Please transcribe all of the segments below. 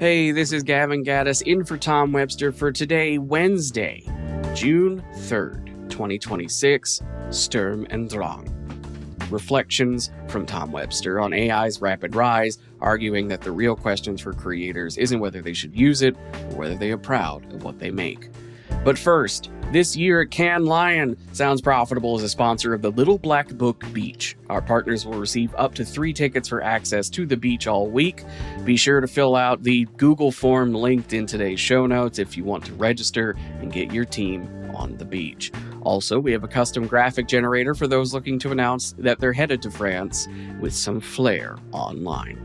Hey, this is Gavin Gaddis in for Tom Webster for today, Wednesday, June 3rd, 2026, Strum and Drang. Reflections from Tom Webster on AI's rapid rise, arguing that the real questions for creators isn't whether they should use it or whether they are proud of what they make. But first, this year Cannes Lion sounds profitable as a sponsor of the Little Black Book Beach. Our partners will receive up to 3 tickets for access to the beach all week. Be sure to fill out the Google form linked in today's show notes if you want to register and get your team on the beach. Also, we have a custom graphic generator for those looking to announce that they're headed to France with some flair online.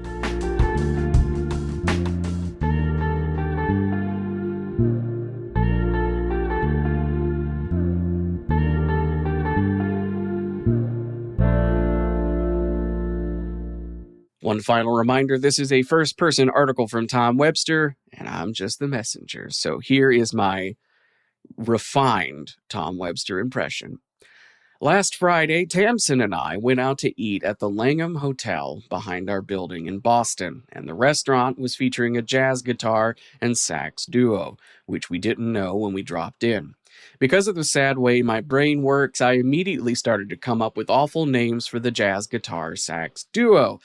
One final reminder, this is a first-person article from Tom Webster, and I'm just the messenger. So here is my refined Tom Webster impression. Last Friday, Tamsin and I went out to eat at the Langham Hotel behind our building in Boston, and the restaurant was featuring a jazz guitar and sax duo, which we didn't know when we dropped in. Because of the sad way my brain works, I immediately started to come up with awful names for the jazz guitar sax duo.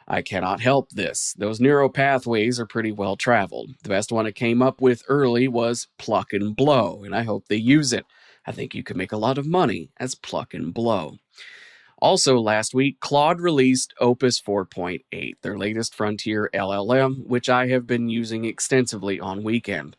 I cannot help this. Those neural pathways are pretty well traveled. The best one I came up with early was Pluck and Blow, and I hope they use it. I think you could make a lot of money as Pluck and Blow. Also last week, Claude released Opus 4.8, their latest frontier LLM, which I have been using extensively on weekend.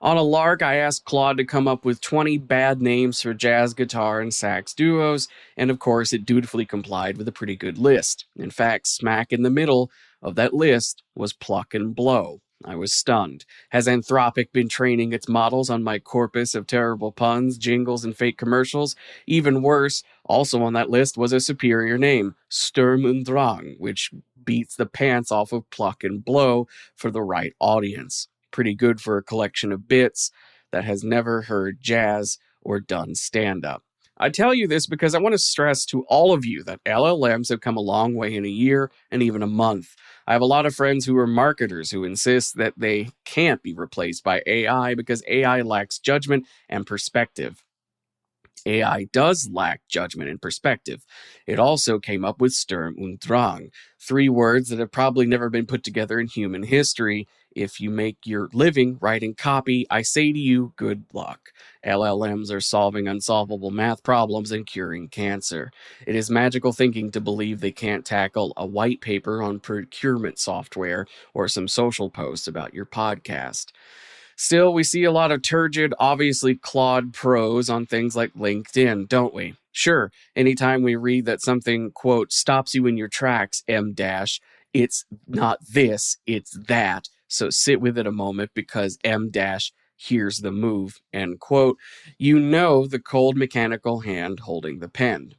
On a lark, I asked Claude to come up with 20 bad names for jazz guitar and sax duos, and of course it dutifully complied with a pretty good list. In fact, smack in the middle of that list was Pluck and Blow. I was stunned. Has Anthropic been training its models on my corpus of terrible puns, jingles, and fake commercials? Even worse, also on that list was a superior name, Strum and Drang, which beats the pants off of Pluck and Blow for the right audience. Pretty good for a collection of bits that has never heard jazz or done stand-up. I tell you this because I want to stress to all of you that LLMs have come a long way in a year and even a month. I have a lot of friends who are marketers who insist that they can't be replaced by AI because AI lacks judgment and perspective. AI does lack judgment and perspective. It also came up with Strum und Drang, 3 words that have probably never been put together in human history. If you make your living writing copy, I say to you, good luck. LLMs are solving unsolvable math problems and curing cancer. It is magical thinking to believe they can't tackle a white paper on procurement software or some social posts about your podcast. Still, we see a lot of turgid, obviously Claude prose on things like LinkedIn, don't we? Sure, anytime we read that something, quote, stops you in your tracks, M-dash, it's not this, it's that. So sit with it a moment because M-dash, here's the move, end quote. You know the cold mechanical hand holding the pen.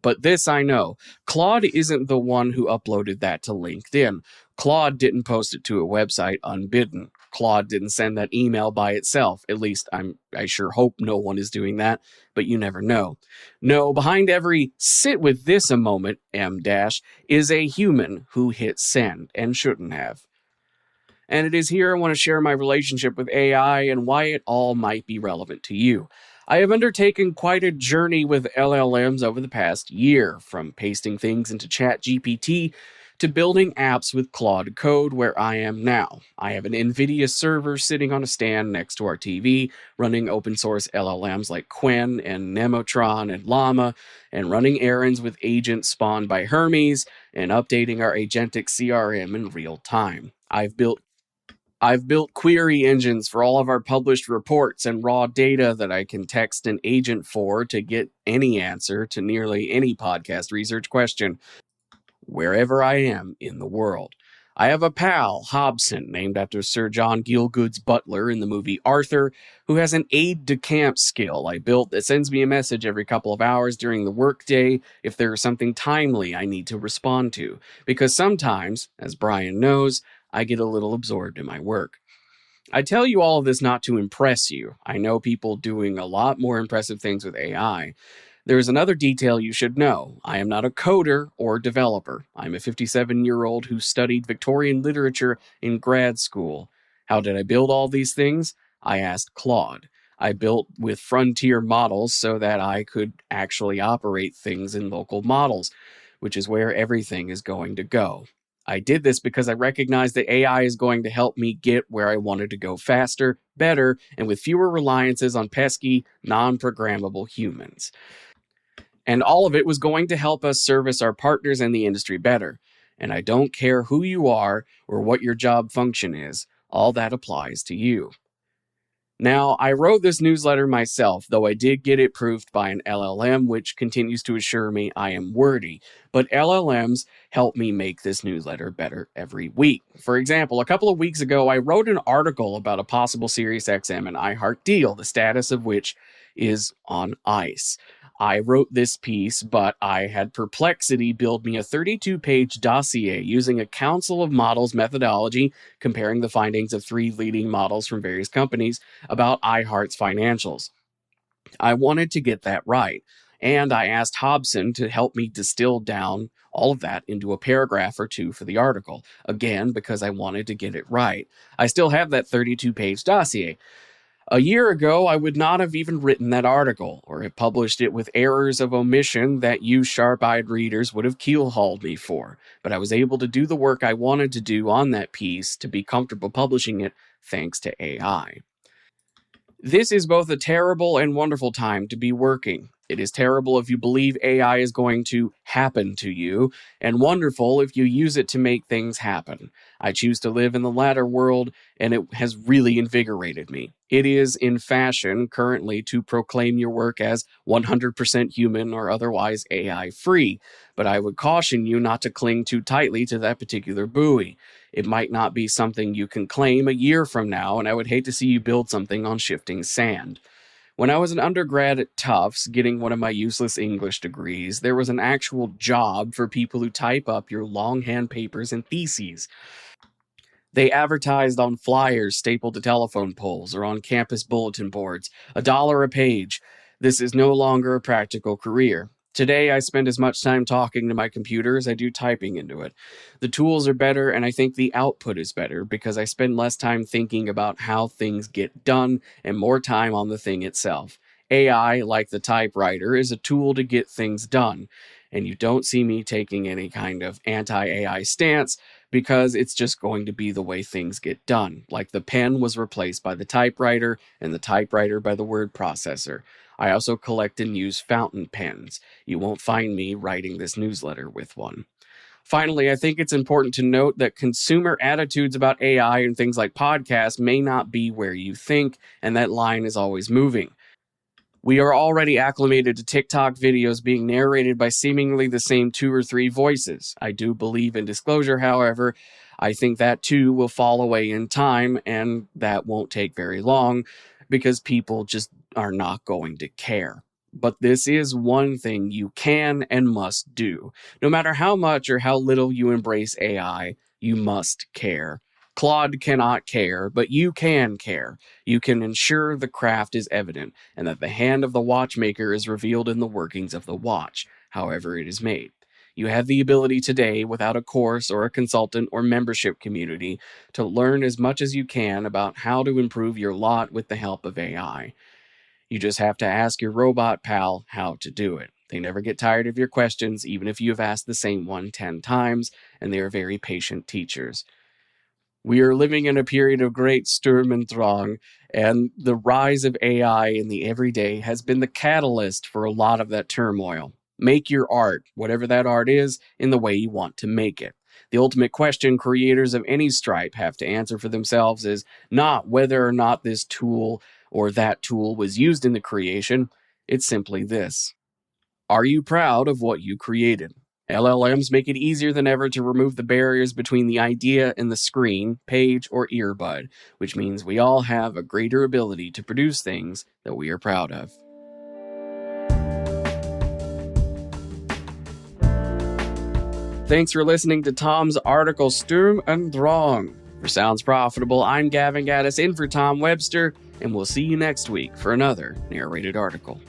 But this I know, Claude isn't the one who uploaded that to LinkedIn. Claude didn't post it to a website unbidden. Claude didn't send that email by itself. At least I sure hope no one is doing that, but you never know. No, behind every sit with this a moment, M-dash, is a human who hit send and shouldn't have. And it is here I want to share my relationship with AI and why it all might be relevant to you. I have undertaken quite a journey with LLMs over the past year, from pasting things into ChatGPT to building apps with Claude Code where I am now. I have an NVIDIA server sitting on a stand next to our TV, running open source LLMs like Qwen and Nemotron and Llama, and running errands with agents spawned by Hermes, and updating our agentic CRM in real time. I've built query engines for all of our published reports and raw data that I can text an agent for to get any answer to nearly any podcast research question, wherever I am in the world. I have a pal, Hobson, named after Sir John Gielgud's butler in the movie Arthur, who has an aide-de-camp skill I built that sends me a message every couple of hours during the workday if there is something timely I need to respond to. Because sometimes, as Brian knows, I get a little absorbed in my work. I tell you all of this not to impress you. I know people doing a lot more impressive things with AI. There is another detail you should know. I am not a coder or developer. I'm a 57-year-old who studied Victorian literature in grad school. How did I build all these things? I asked Claude. I built with frontier models so that I could actually operate things in local models, which is where everything is going to go. I did this because I recognized that AI is going to help me get where I wanted to go faster, better, and with fewer reliances on pesky, non-programmable humans. And all of it was going to help us service our partners and the industry better. And I don't care who you are or what your job function is, all that applies to you. Now, I wrote this newsletter myself, though I did get it proofed by an LLM, which continues to assure me I am wordy. But LLMs help me make this newsletter better every week. For example, a couple of weeks ago, I wrote an article about a possible SiriusXM and iHeart deal, the status of which is on ice. I wrote this piece, but I had Perplexity build me a 32-page dossier using a Council of Models methodology, comparing the findings of 3 leading models from various companies about iHeart's financials. I wanted to get that right, and I asked Hobson to help me distill down all of that into a paragraph or 2 for the article, again, because I wanted to get it right. I still have that 32-page dossier. A year ago, I would not have even written that article, or have published it with errors of omission that you sharp-eyed readers would have keel-hauled me for. But I was able to do the work I wanted to do on that piece to be comfortable publishing it thanks to AI. This is both a terrible and wonderful time to be working. It is terrible if you believe AI is going to happen to you, and wonderful if you use it to make things happen. I choose to live in the latter world, and it has really invigorated me. It is in fashion currently to proclaim your work as 100% human or otherwise AI-free, but I would caution you not to cling too tightly to that particular buoy. It might not be something you can claim a year from now, and I would hate to see you build something on shifting sand. When I was an undergrad at Tufts, getting one of my useless English degrees, there was an actual job for people who type up your longhand papers and theses. They advertised on flyers stapled to telephone poles or on campus bulletin boards, $1 a page. This is no longer a practical career. Today, I spend as much time talking to my computer as I do typing into it. The tools are better, and I think the output is better because I spend less time thinking about how things get done and more time on the thing itself. AI, like the typewriter, is a tool to get things done, and you don't see me taking any kind of anti-AI stance because it's just going to be the way things get done, like the pen was replaced by the typewriter and the typewriter by the word processor. I also collect and use fountain pens. You won't find me writing this newsletter with one. Finally, I think it's important to note that consumer attitudes about AI and things like podcasts may not be where you think, and that line is always moving. We are already acclimated to TikTok videos being narrated by seemingly the same 2 or 3 voices. I do believe in disclosure, however. I think that too will fall away in time, and that won't take very long because people just are not going to care. But this is one thing you can and must do. No matter how much or how little you embrace AI, you must care. Claude cannot care, but you can care. You can ensure the craft is evident and that the hand of the watchmaker is revealed in the workings of the watch, however it is made. You have the ability today, without a course or a consultant or membership community, to learn as much as you can about how to improve your lot with the help of AI. You just have to ask your robot pal how to do it. They never get tired of your questions, even if you have asked the same one 10 times, and they are very patient teachers. We are living in a period of great Sturm and Drang, and the rise of AI in the everyday has been the catalyst for a lot of that turmoil. Make your art, whatever that art is, in the way you want to make it. The ultimate question creators of any stripe have to answer for themselves is not whether or not this tool or that tool was used in the creation. It's simply this: are you proud of what you created? LLMs make it easier than ever to remove the barriers between the idea and the screen, page, or earbud, which means we all have a greater ability to produce things that we are proud of. Thanks for listening to Tom's article, Strum and Drang. For Sounds Profitable, I'm Gavin Gaddis in for Tom Webster, and we'll see you next week for another narrated article.